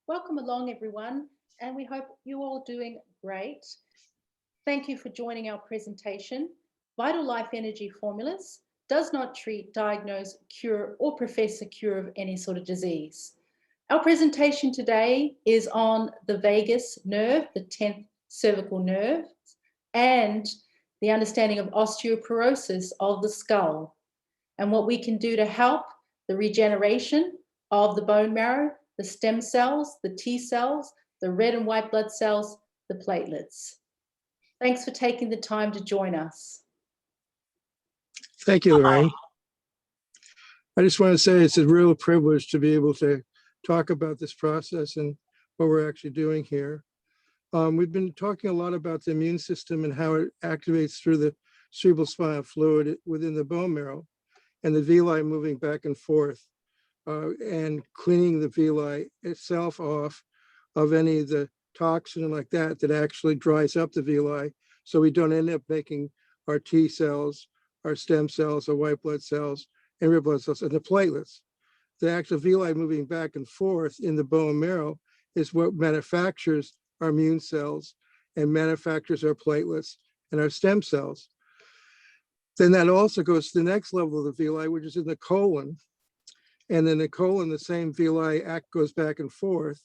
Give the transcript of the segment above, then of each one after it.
Welcome along, everyone, and we hope you're all doing great. Thank you for joining our presentation. Vital Life Energy Formulas does not treat, diagnose, cure, or profess a cure of any sort of disease. Our presentation today is on the vagus nerve, the 10th cervical nerve, and the understanding of osteoporosis of the skull, and what we can do to help the regeneration of the bone marrow, the stem cells, the T cells, the red and white blood cells, the platelets. Thanks for taking the time to join us. Thank you, Lorraine. I just want to say it's a real privilege to be able to talk about this process and what we're actually doing here. We've been talking a lot about the immune system and how it activates through the cerebral spinal fluid within the bone marrow and the villi moving back and forth and cleaning the villi itself off of any of the toxin like that actually dries up the villi, so we don't end up making our T cells, our stem cells, our white blood cells, and red blood cells, and the platelets. The actual villi moving back and forth in the bone marrow is what manufactures our immune cells and manufactures our platelets and our stem cells. Then that also goes to the next level of the villi, which is in the colon. And then the colon, the same villi goes back and forth,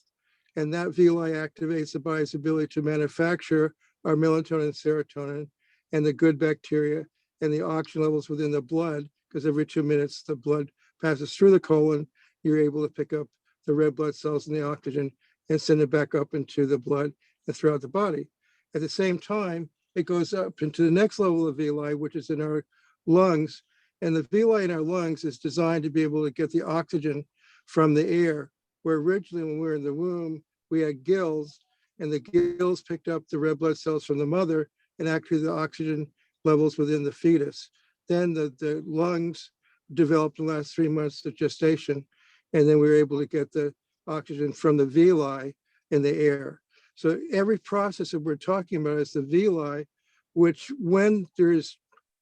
and that villi activates the body's ability to manufacture our melatonin and serotonin and the good bacteria and the oxygen levels within the blood, because every 2 minutes the blood passes through the colon, you're able to pick up the red blood cells and the oxygen and send it back up into the blood and throughout the body. At the same time, it goes up into the next level of villi, which is in our lungs. And the villi in our lungs is designed to be able to get the oxygen from the air, where originally when we were in the womb, we had gills, and the gills picked up the red blood cells from the mother and actually the oxygen levels within the fetus. Then the lungs developed in the last 3 months of gestation, and then we were able to get the oxygen from the villi in the air. So every process that we're talking about is the villi, which when there's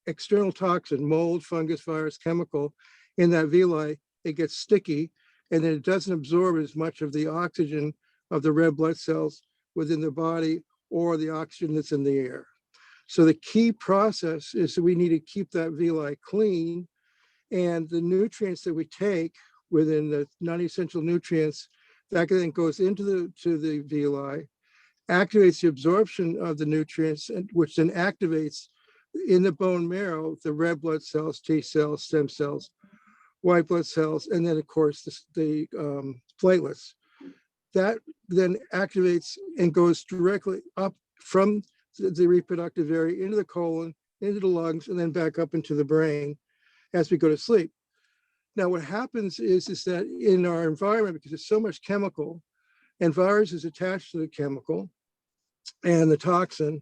external toxin, mold, fungus, virus, chemical, in that villi, it gets sticky, and then it doesn't absorb as much of the oxygen of the red blood cells within the body or the oxygen that's in the air. So the key process is that we need to keep that villi clean, and the nutrients that we take within the non-essential nutrients, that then goes into the villi, activates the absorption of the nutrients, which then activates in the bone marrow the red blood cells, T cells, stem cells, white blood cells, and then of course the platelets. That then activates and goes directly up from the reproductive area into the colon, into the lungs, and then back up into the brain as we go to sleep. Now, what happens is that in our environment, because there's so much chemical, and virus is attached to the chemical and the toxin,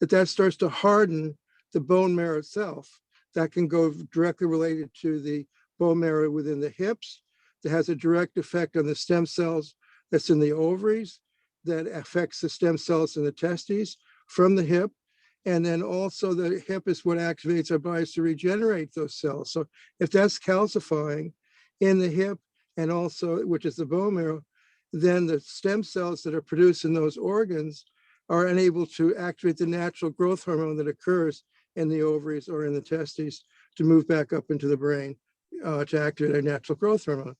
that starts to harden the bone marrow itself. That can go directly related to the bone marrow within the hips, that has a direct effect on the stem cells that's in the ovaries, that affects the stem cells in the testes from the hip. And then also the hip is what activates our bodies to regenerate those cells. So if that's calcifying in the hip and also, which is the bone marrow, then the stem cells that are produced in those organs are unable to activate the natural growth hormone that occurs in the ovaries or in the testes to move back up into the brain to activate our natural growth hormone.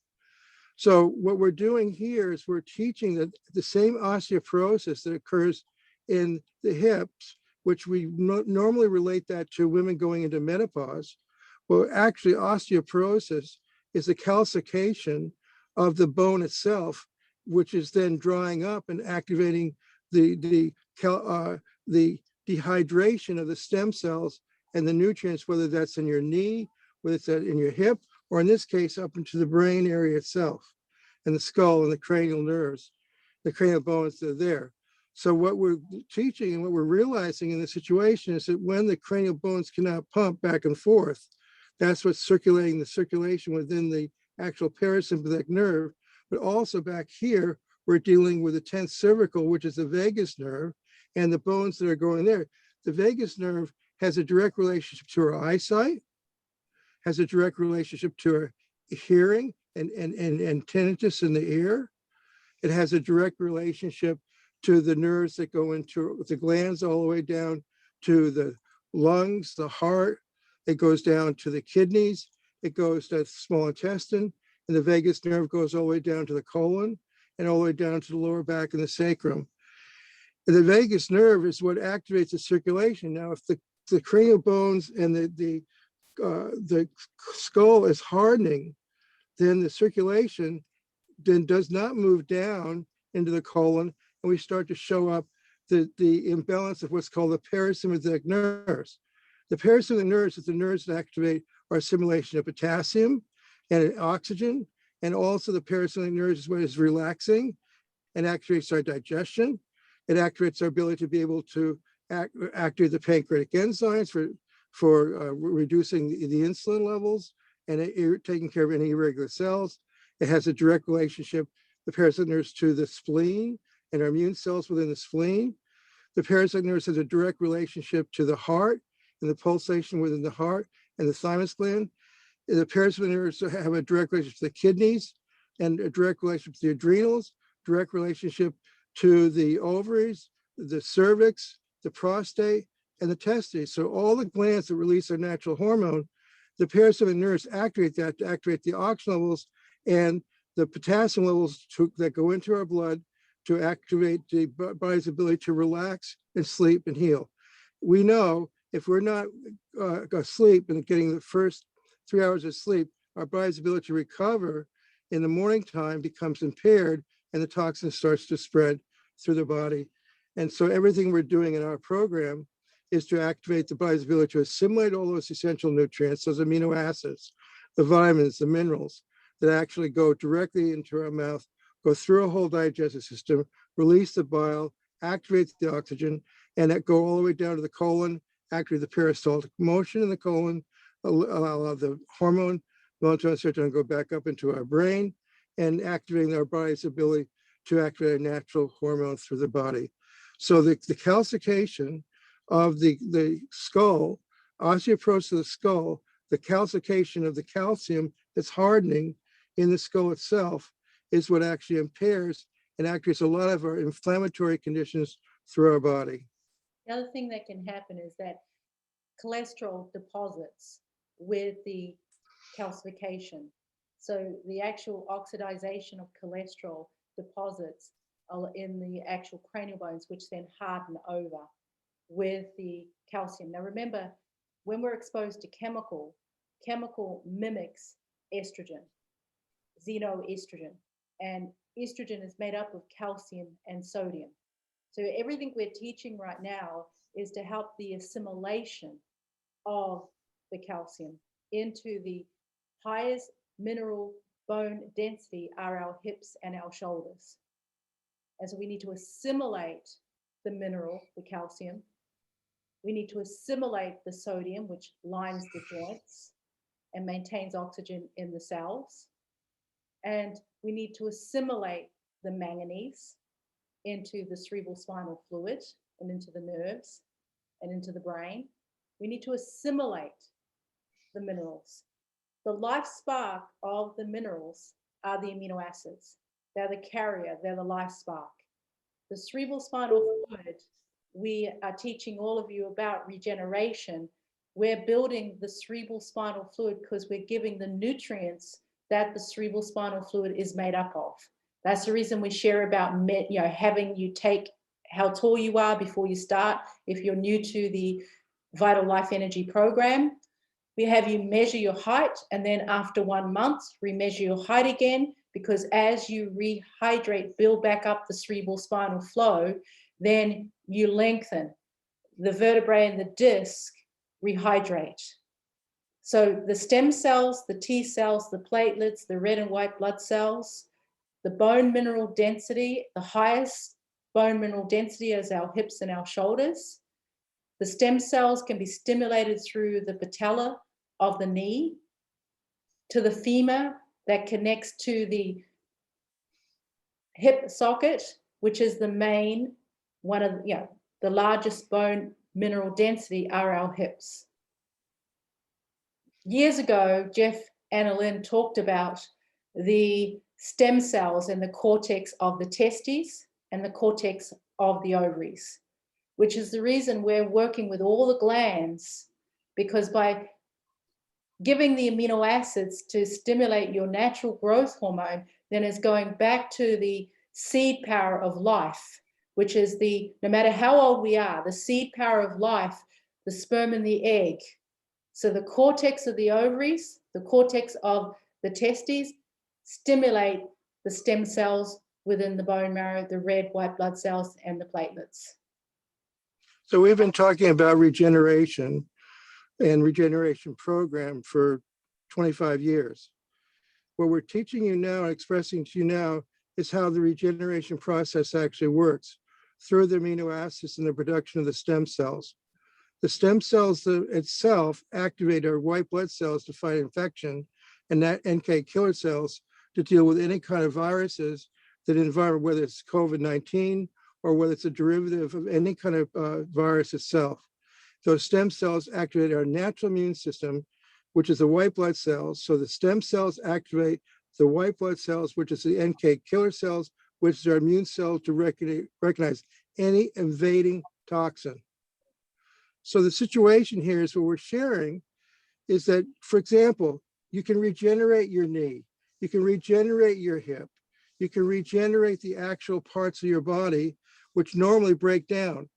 So what we're doing here is we're teaching that the same osteoporosis that occurs in the hips, which we normally relate that to women going into menopause. Well, actually osteoporosis is the calcification of the bone itself, which is then drying up and activating the dehydration of the stem cells and the nutrients, whether that's in your knee, whether it's in your hip, or in this case, up into the brain area itself, and the skull and the cranial nerves, the cranial bones that are there. So what we're teaching and what we're realizing in the situation is that when the cranial bones cannot pump back and forth, that's what's circulating the circulation within the actual parasympathetic nerve. But also back here, we're dealing with the 10th cervical, which is the vagus nerve, and the bones that are going there. The vagus nerve has a direct relationship to our eyesight, has a direct relationship to our hearing and tinnitus in the ear, It has a direct relationship to the nerves that go into the glands all the way down to the lungs, the heart. It goes down to the kidneys. It goes to the small intestine, and the vagus nerve goes all the way down to the colon and all the way down to the lower back and the sacrum. And the vagus nerve is what activates the circulation. Now, if the cranial bones and the skull is hardening, then the circulation then does not move down into the colon, and we start to show up the imbalance of what's called the parasympathetic nerves. The parasympathetic nerves is the nerves that activate our assimilation of potassium and oxygen, and also the parasympathetic nerves is what is relaxing and activates our digestion. It activates our ability to be able to activate the pancreatic enzymes for reducing the insulin levels and taking care of any irregular cells. It has a direct relationship, the parasympathetic nerves, to the spleen and our immune cells within the spleen. The parasympathetic nerves has a direct relationship to the heart and the pulsation within the heart and the thymus gland. The parasympathetic nerves have a direct relationship to the kidneys and a direct relationship to the adrenals, direct relationship to the ovaries, the cervix, the prostate, and the testes. So all the glands that release their natural hormone, the parasympathetic nerves activate that to activate the oxygen levels and the potassium levels that go into our blood to activate the body's ability to relax and sleep and heal. We know if we're not asleep and getting the first 3 hours of sleep, our body's ability to recover in the morning time becomes impaired and the toxin starts to spread through the body. And so everything we're doing in our program is to activate the body's ability to assimilate all those essential nutrients, those amino acids, the vitamins, the minerals that actually go directly into our mouth, go through a whole digestive system, release the bile, activate the oxygen, and that go all the way down to the colon, activate the peristaltic motion in the colon, allow the hormone melatonin to go back up into our brain, and activating our body's ability to activate a natural hormone through the body. So the calcification of the skull, osteoporosis of the skull, the calcification of the calcium that's hardening in the skull itself is what actually impairs and activates a lot of our inflammatory conditions through our body. The other thing that can happen is that cholesterol deposits with the calcification. So the actual oxidization of cholesterol deposits in the actual cranial bones, which then harden over with the calcium. Now remember, when we're exposed to chemical mimics estrogen, xenoestrogen, and estrogen is made up of calcium and sodium. So everything we're teaching right now is to help the assimilation of the calcium into the highest mineral bone density are our hips and our shoulders. And so we need to assimilate the mineral, the calcium. We need to assimilate the sodium, which lines the joints and maintains oxygen in the cells. And we need to assimilate the manganese into the cerebral spinal fluid and into the nerves and into the brain. We need to assimilate the minerals. The life spark of the minerals are the amino acids. They're the carrier, they're the life spark. The cerebral spinal fluid, we are teaching all of you about regeneration. We're building the cerebral spinal fluid because we're giving the nutrients that the cerebral spinal fluid is made up of. That's the reason we share about having you take how tall you are before you start. If you're new to the Vital Life Energy program, we have you measure your height, and then after 1 month, remeasure your height again, because as you rehydrate, build back up the cerebral spinal flow, then you lengthen. The vertebrae and the disc rehydrate. So the stem cells, the T cells, the platelets, the red and white blood cells, the bone mineral density, the highest bone mineral density is our hips and our shoulders. The stem cells can be stimulated through the patella of the knee to the femur that connects to the hip socket, which is the main one of the largest bone mineral density are our hips. Years ago, Jeff and Lynn talked about the stem cells in the cortex of the testes and the cortex of the ovaries, which is the reason we're working with all the glands, because by giving the amino acids to stimulate your natural growth hormone, then it's going back to the seed power of life, which is no matter how old we are, the seed power of life, the sperm and the egg. So the cortex of the ovaries, the cortex of the testes stimulate the stem cells within the bone marrow, the red, white blood cells, and the platelets. So we've been talking about regeneration and regeneration program for 25 years. What we're teaching you now and expressing to you now is how the regeneration process actually works through the amino acids and the production of the stem cells. The stem cells itself activate our white blood cells to fight infection, and that NK killer cells to deal with any kind of viruses that environment, whether it's COVID-19 or whether it's a derivative of any kind of virus itself. Those stem cells activate our natural immune system, which is the white blood cells. So the stem cells activate the white blood cells, which is the NK killer cells, which is our immune cells to recognize any invading toxin. So the situation here is what we're sharing is that, for example, you can regenerate your knee, you can regenerate your hip, you can regenerate the actual parts of your body, which normally break down.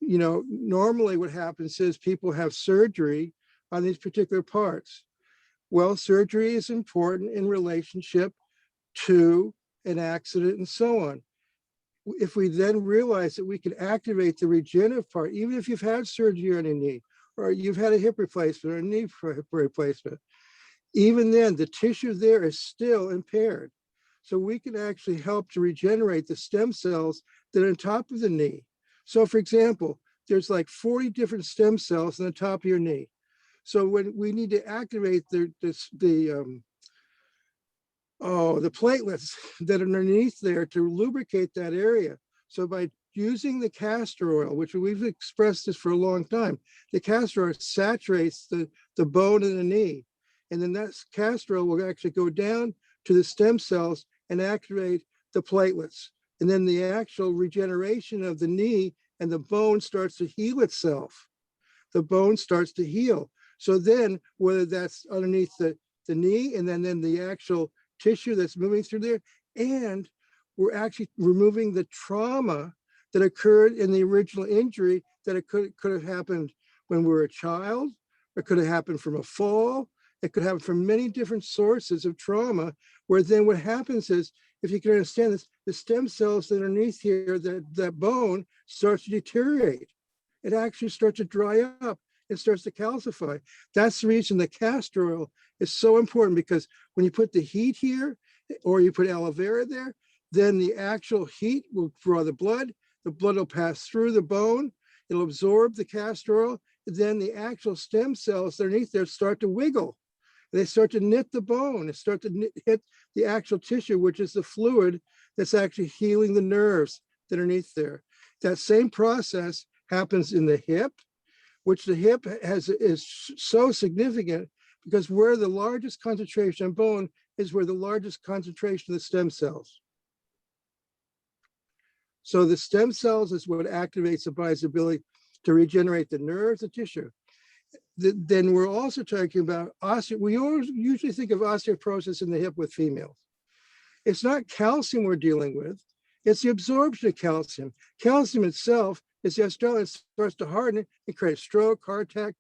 You know, normally what happens is people have surgery on these particular parts. Well, surgery is important in relationship to an accident and so on. If we then realize that we can activate the regenerative part, even if you've had surgery on your knee, or you've had a hip replacement or a knee replacement, even then the tissue there is still impaired. So we can actually help to regenerate the stem cells that are on top of the knee. So for example, there's like 40 different stem cells on the top of your knee. So when we need to activate the platelets that are underneath there to lubricate that area. So by using the castor oil, which we've expressed this for a long time, the castor oil saturates the bone in the knee. And then that castor oil will actually go down to the stem cells and activate the platelets. And then the actual regeneration of the knee and the bone starts to heal itself. The bone starts to heal. So then whether that's underneath the knee and then the actual tissue that's moving through there, and we're actually removing the trauma that occurred in the original injury that it could have happened when we were a child, it could have happened from a fall, it could happen from many different sources of trauma, where then what happens is, if you can understand this, the stem cells that are underneath here, that bone starts to deteriorate. It actually starts to dry up. It starts to calcify. That's the reason the castor oil is so important, because when you put the heat here or you put aloe vera there, then the actual heat will draw the blood will pass through the bone, it'll absorb the castor oil, then the actual stem cells underneath there start to wiggle. They start to knit the bone, and start to hit the actual tissue, which is the fluid that's actually healing the nerves that are underneath there. That same process happens in the hip, which the hip is so significant because where the largest concentration of bone is where the largest concentration of the stem cells. So the stem cells is what activates the body's ability to regenerate the nerves, the tissue. Then we're also talking about we usually think of osteoporosis in the hip with females. It's not calcium we're dealing with, it's the absorption of calcium. Calcium itself is the estrella, it starts to harden and create stroke, heart attack,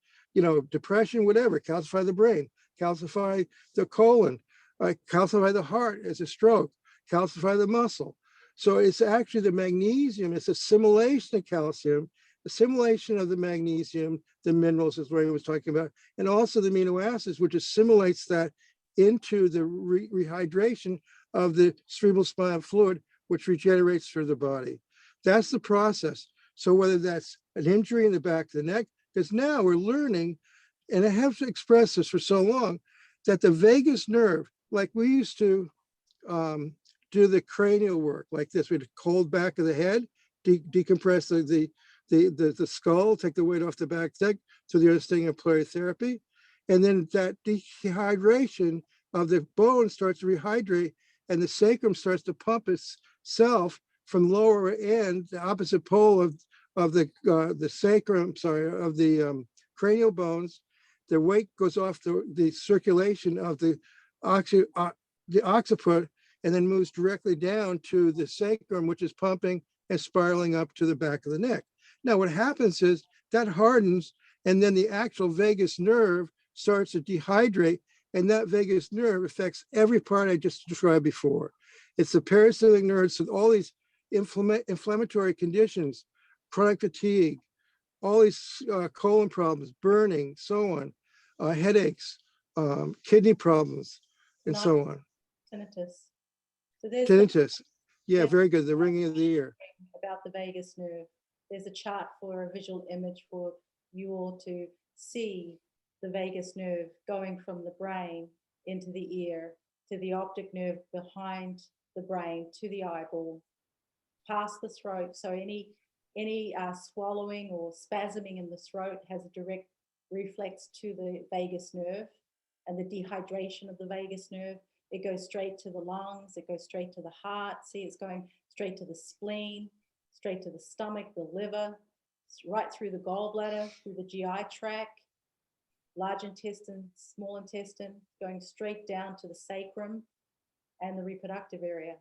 depression, whatever, calcify the brain, calcify the colon, calcify the heart as a stroke, calcify the muscle. So it's actually the magnesium, it's assimilation of calcium, assimilation of the magnesium, the minerals as Ray was talking about, and also the amino acids, which assimilates that into the rehydration of the cerebral spinal fluid, which regenerates through the body. That's the process. So whether that's an injury in the back of the neck, because now we're learning, and I have to express this for so long, that the vagus nerve, like we used to do the cranial work like this, we'd cold back of the head, decompress the skull, take the weight off the back neck through the understanding of pluriotherapy. And then that dehydration of the bone starts to rehydrate and the sacrum starts to pump itself from lower end, the opposite pole of the sacrum, sorry, of the cranial bones. The weight goes off the circulation of the occiput and then moves directly down to the sacrum, which is pumping and spiraling up to the back of the neck. Now, what happens is that hardens, and then the actual vagus nerve starts to dehydrate, and that vagus nerve affects every part I just described before. It's the parasympathetic nerves with all these inflammatory conditions, chronic fatigue, all these colon problems, burning, so on, headaches, kidney problems, and so on. Tinnitus. So there's Tinnitus. Yeah, there's very good. The ringing of the ear. about the vagus nerve. There's a chart for a visual image for you all to see the vagus nerve going from the brain into the ear to the optic nerve behind the brain to the eyeball, past the throat. So any swallowing or spasming in the throat has a direct reflex to the vagus nerve and the dehydration of the vagus nerve. It goes straight to the lungs. It goes straight to the heart. See, it's going straight to the spleen, straight to the stomach, the liver, right through the gallbladder, through the GI tract, large intestine, small intestine, going straight down to the sacrum and the reproductive area.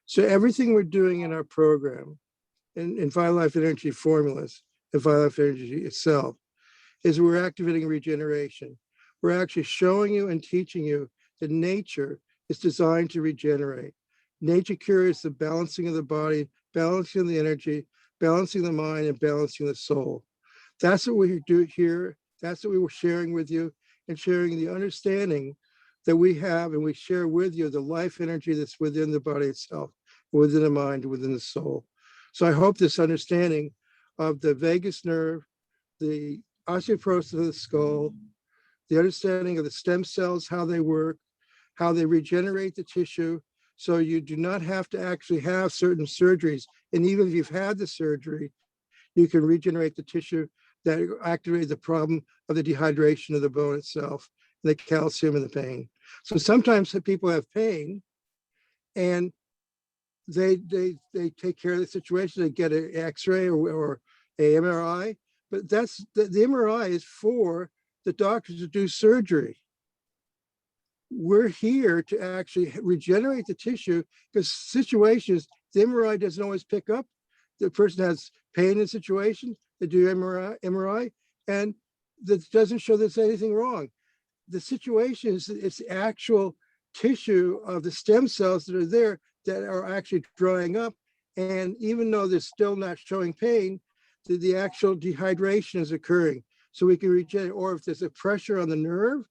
So everything we're doing in our program, in Vital Life Energy formulas, and Vital Life Energy itself, is we're activating regeneration. We're actually showing you and teaching you that nature is designed to regenerate. Nature cures the balancing of the body, balancing the energy, balancing the mind, and balancing the soul. That's what we do here. That's what we were sharing with you, and sharing the understanding that we have, and we share with you the life energy that's within the body itself, within the mind, within the soul. So I hope this understanding of the vagus nerve, the osteoporosis of the skull, the understanding of the stem cells, how they work, how they regenerate the tissue, so you do not have to actually have certain surgeries. And even if you've had the surgery, you can regenerate the tissue that activates the problem of the dehydration of the bone itself, the calcium and the pain. So sometimes people have pain and they take care of the situation. They get an X-ray or a MRI, but that's the MRI is for the doctors to do surgery. We're here to actually regenerate the tissue, because situations, the MRI doesn't always pick up. The person has pain in the situation, they do MRI, and that doesn't show there's anything wrong. The situation is it's the actual tissue of the stem cells that are there that are actually drying up. And even though they're still not showing pain, the actual dehydration is occurring. So we can regenerate, or if there's a pressure on the nerve,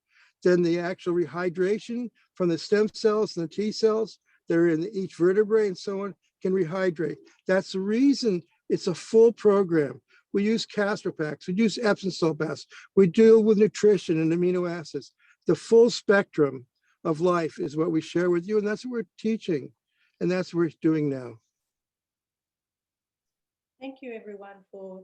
then the actual rehydration from the stem cells and the T cells that are in each vertebrae and so on can rehydrate. That's the reason it's a full program. We use castor packs, we use Epsom salt baths, we deal with nutrition and amino acids. The full spectrum of life is what we share with you, and that's what we're teaching, and that's what we're doing now. Thank you, everyone, for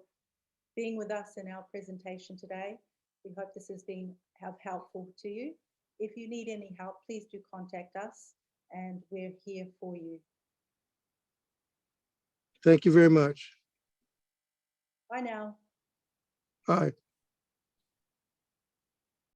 being with us in our presentation today. We hope this has been helpful to you. If you need any help, please do contact us, and we're here for you. Thank you very much. Bye now. Bye.